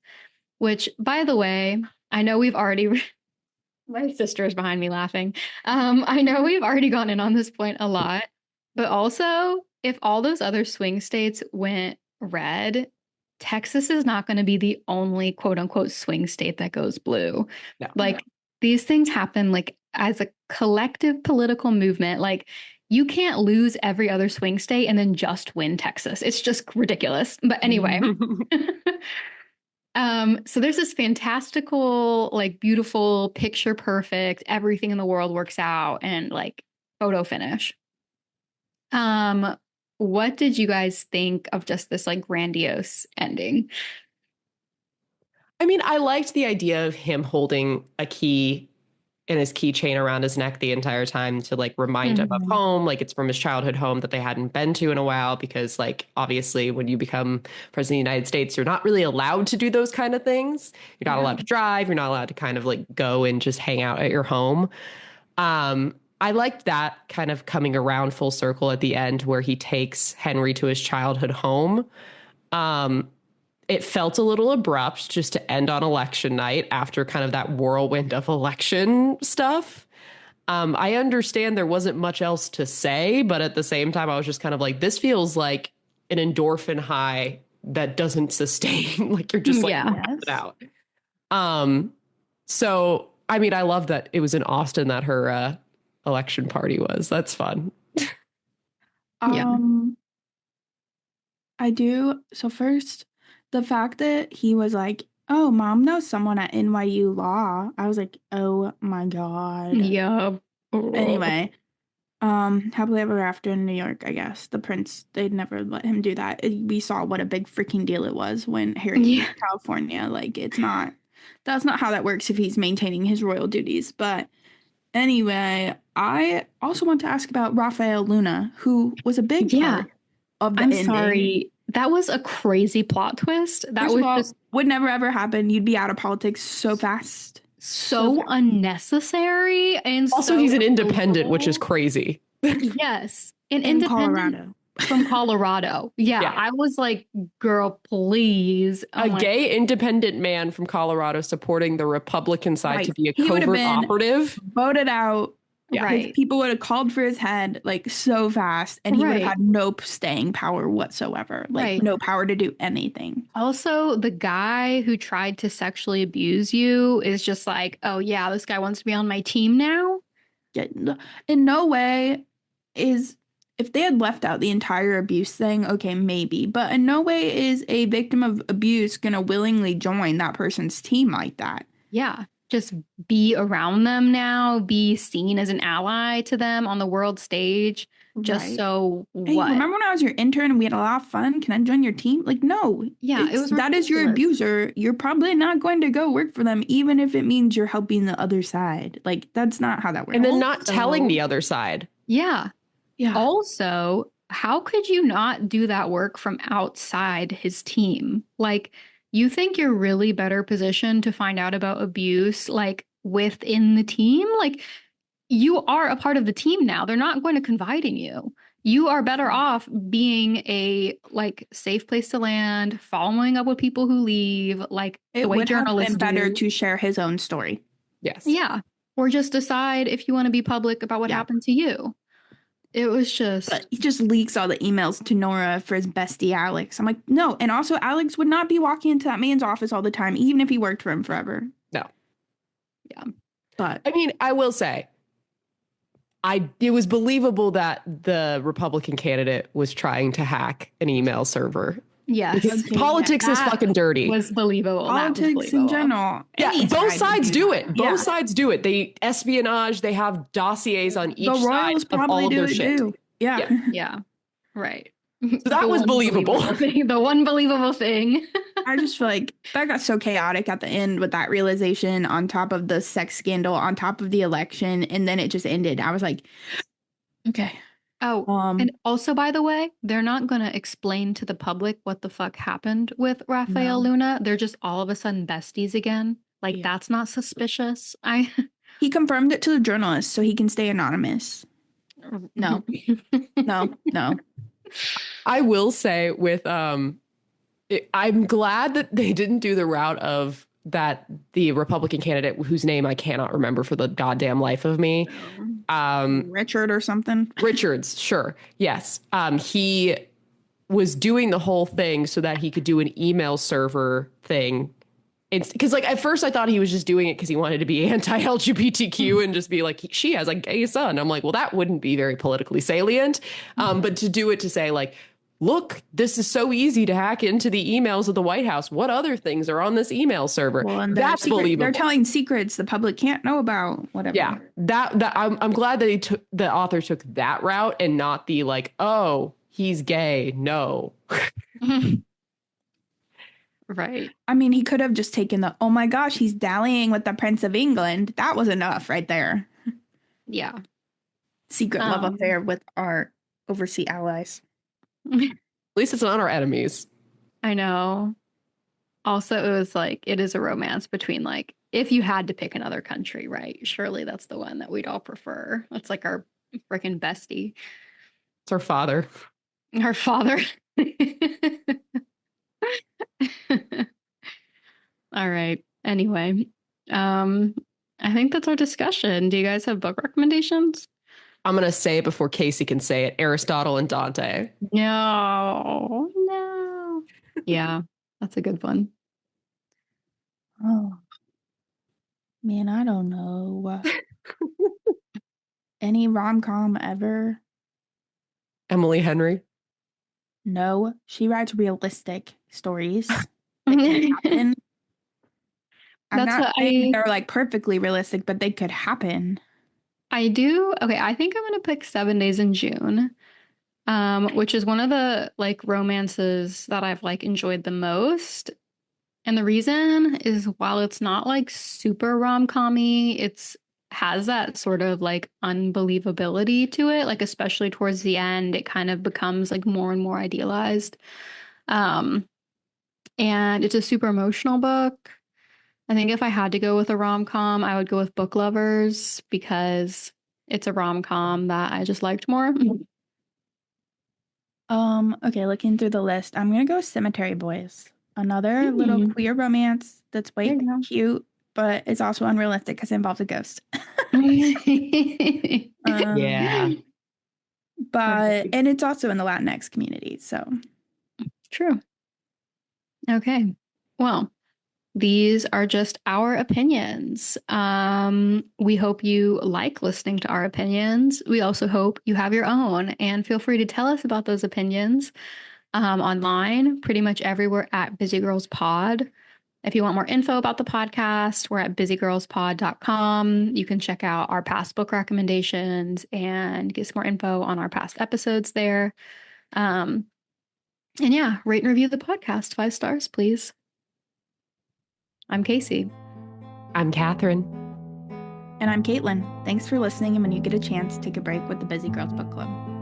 which, by the way, I know we've already... My sister is behind me laughing. I know we've already gone in on this point a lot, but also if all those other swing states went red, Texas is not going to be the only quote unquote swing state that goes blue. No. Like these things happen like as a collective political movement. Like you can't lose every other swing state and then just win Texas. It's just ridiculous. But anyway. So there's this fantastical, like beautiful, picture perfect, everything in the world works out and like photo finish. What did you guys think of just this like grandiose ending? I mean, I liked the idea of him holding a key in his keychain around his neck the entire time to like remind him of home, like it's from his childhood home that they hadn't been to in a while, because like obviously when you become president of the United States, you're not really allowed to do those kind of things. You're not allowed to drive, you're not allowed to kind of like go and just hang out at your home. I liked that kind of coming around full circle at the end where he takes Henry to his childhood home. It felt a little abrupt just to end on election night after kind of that whirlwind of election stuff. I understand there wasn't much else to say, but at the same time, I was just kind of like, this feels like an endorphin high that doesn't sustain. Like you're just like, it out. So, I mean, I love that it was in Austin that her election party was. That's fun. I do. So first, the fact that he was like, oh, mom knows someone at NYU Law. I was like, oh my God. Yeah. Anyway, happily ever after in New York, I guess. The prince, they'd never let him do that. We saw what a big freaking deal it was when Harry came to California. Like, that's not how that works if he's maintaining his royal duties. But anyway, I also want to ask about Raphael Luna, who was a big part of the ending. Sorry. That was a crazy plot twist. That First of all, would never ever happen. You'd be out of politics so fast. So unnecessary. And also, he's an independent, which is crazy. Yes. An independent Colorado. From Colorado. Yeah. I was like, girl, please. A gay independent man from Colorado supporting the Republican side to be a covert operative. Voted out. Yeah. Right. People would have called for his head like so fast, and he would have had no staying power whatsoever. Like no power to do anything. Also, the guy who tried to sexually abuse you is just like, oh yeah, this guy wants to be on my team now. Yeah, in no way is, if they had left out the entire abuse thing, okay, maybe. But in no way is a victim of abuse gonna willingly join that person's team like that. Yeah. Just be around them now, be seen as an ally to them on the world stage. Just so what? Hey, remember when I was your intern and we had a lot of fun? Can I join your team? Like, no. Yeah, it was that is your abuser. You're probably not going to go work for them, even if it means you're helping the other side. Like, that's not how that works. And then not telling the other side. Yeah. Yeah. Also, how could you not do that work from outside his team? Like, you think you're really better positioned to find out about abuse, like within the team? Like you are a part of the team now. They're not going to confide in you. You are better off being a like safe place to land, following up with people who leave, like the way journalists do. It would have been better to share his own story. Yes. Yeah. Or just decide if you want to be public about what happened to you. It was just... But he just leaks all the emails to Nora for his bestie, Alex. I'm like, no. And also, Alex would not be walking into that man's office all the time, even if he worked for him forever. No. Yeah. But... I mean, I will say, it was believable that the Republican candidate was trying to hack an email server. Yeah, politics is fucking dirty. Was believable. Politics in general. Yeah, both sides do it. Both sides do it. They espionage. They have dossiers on each side of all of their shit. Yeah. Right. So that was believable. The one believable thing. I just feel like that got so chaotic at the end with that realization on top of the sex scandal, on top of the election, and then it just ended. I was like, okay. Oh, and also, by the way, they're not going to explain to the public what the fuck happened with Raphael Luna. They're just all of a sudden besties again. Like, that's not suspicious. He confirmed it to the journalist so he can stay anonymous. No. No. I will say with, I'm glad that they didn't do the route of that the Republican candidate whose name I cannot remember for the goddamn life of me. Richard or something. Richards, sure. Yes. He was doing the whole thing so that he could do an email server thing. It's because like at first I thought he was just doing it because he wanted to be anti-LGBTQ and just be like, she has a gay son. I'm like, well, that wouldn't be very politically salient. But to do it to say like, look, this is so easy to hack into the emails of the White House. What other things are on this email server? Well, and That's believable. they're telling secrets the public can't know about, whatever. Yeah, that I'm glad that the author took that route and not the like, oh, he's gay. No. Right. I mean, he could have just taken the, oh my gosh, he's dallying with the Prince of England. That was enough right there. Yeah. Secret love affair with our overseas allies. At least it's not our enemies. I know. Also, it was like, it is a romance between like, if you had to pick another country, right? Surely that's the one that we'd all prefer. That's like our freaking bestie. It's our father. Our father. All right. Anyway, I think that's our discussion. Do you guys have book recommendations? I'm going to say it before Casey can say it. Aristotle and Dante. No. Yeah, that's a good one. Oh, man, I don't know. Any rom-com ever? Emily Henry. No, she writes realistic stories that can happen. I'm not saying they're like perfectly realistic, but they could happen. I do. Okay, I think I'm gonna pick 7 Days in June, which is one of the like romances that I've like enjoyed the most. And the reason is while it's not like super rom-com-y, it's has that sort of like unbelievability to it, like especially towards the end, it kind of becomes like more and more idealized. And it's a super emotional book. I think if I had to go with a rom-com, I would go with Book Lovers because it's a rom-com that I just liked more. Okay, looking through the list, I'm gonna go Cemetery Boys. Another little queer romance that's quite cute, but it's also unrealistic because it involves a ghost. Yeah. But, and it's also in the Latinx community, so. True. Okay. Well, these are just our opinions. We hope you like listening to our opinions. We also hope you have your own, and feel free to tell us about those opinions online, pretty much everywhere at Busy Girls Pod. If you want more info about the podcast, we're at busygirlspod.com. You can check out our past book recommendations and get some more info on our past episodes there. And yeah, rate and review the podcast 5 stars, please. I'm Casey. I'm Catherine. And I'm Caitlin. Thanks for listening. And when you get a chance, take a break with the Busy Girls Book Club.